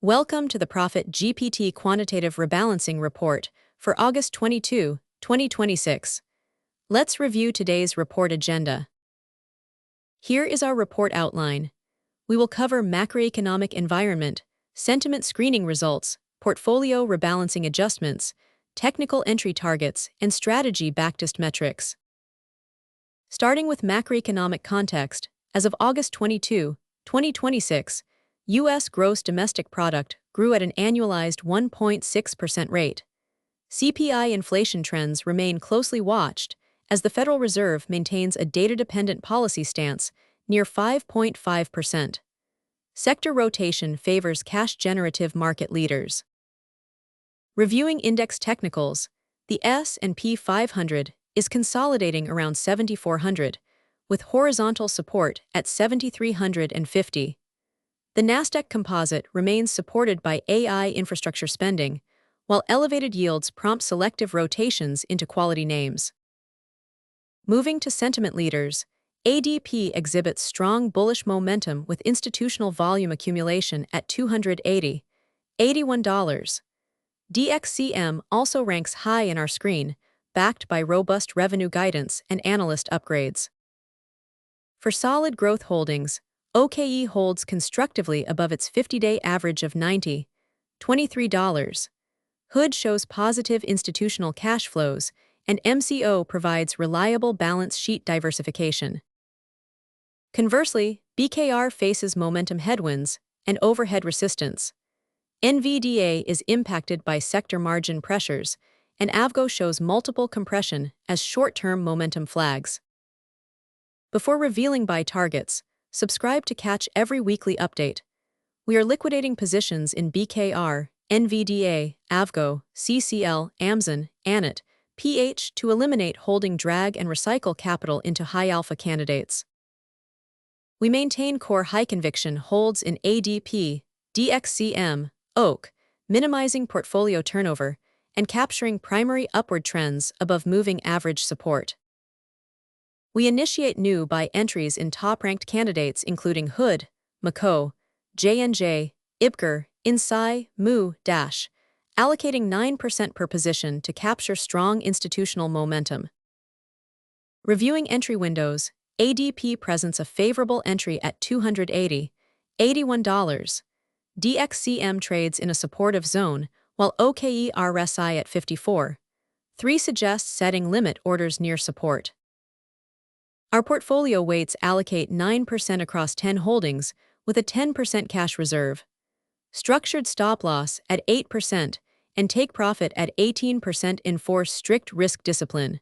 Welcome to the ProfitGPT Quantitative Rebalancing Report for August 22, 2026. Let's review today's report agenda. Here is our report outline. We will cover macroeconomic environment, sentiment screening results, portfolio rebalancing adjustments, technical entry targets, and strategy backtest metrics. Starting with macroeconomic context, as of August 22, 2026, U.S. gross domestic product grew at an annualized 1.6% rate. CPI inflation trends remain closely watched as the Federal Reserve maintains a data-dependent policy stance near 5.5%. Sector rotation favors cash-generative market leaders. Reviewing index technicals, the S&P 500 is consolidating around 7,400, with horizontal support at 7,350. The Nasdaq Composite remains supported by AI infrastructure spending, while elevated yields prompt selective rotations into quality names. Moving to sentiment leaders, ADP exhibits strong bullish momentum with institutional volume accumulation at $281. DXCM also ranks high in our screen, backed by robust revenue guidance and analyst upgrades. For solid growth holdings, OKE holds constructively above its 50-day average of $23. Hood shows positive institutional cash flows, and MCO provides reliable balance sheet diversification. Conversely, BKR faces momentum headwinds and overhead resistance. NVDA is impacted by sector margin pressures, and AVGO shows multiple compression as short-term momentum flags. Before revealing buy targets, subscribe to catch every weekly update. We are liquidating positions in BKR, NVDA, AVGO, CCL, AMZN, ANIT, PH to eliminate holding drag and recycle capital into high-alpha candidates. We maintain core high-conviction holds in ADP, DXCM, OAK, minimizing portfolio turnover and capturing primary upward trends above moving average support. We initiate new buy entries in top-ranked candidates including Hood, Macro, J&J, IBKR, INCY, allocating 9% per position to capture strong institutional momentum. Reviewing entry windows, ADP presents a favorable entry at $281. DXCM trades in a supportive zone, while OKE RSI at 54. 3 suggests setting limit orders near support. Our portfolio weights allocate 9% across 10 holdings, with a 10% cash reserve. Structured stop-loss at 8% and take profit at 18% enforce strict risk discipline.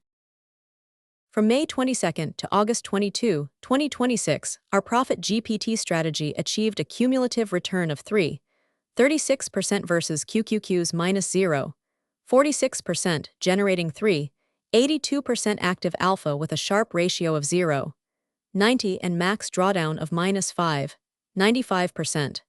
From May 22 to August 22, 2026, our ProfitGPT strategy achieved a cumulative return of 3.36% versus QQQ's -0.46%, generating 3.82% active alpha with a Sharpe ratio of 0.90 and max drawdown of -5.95%.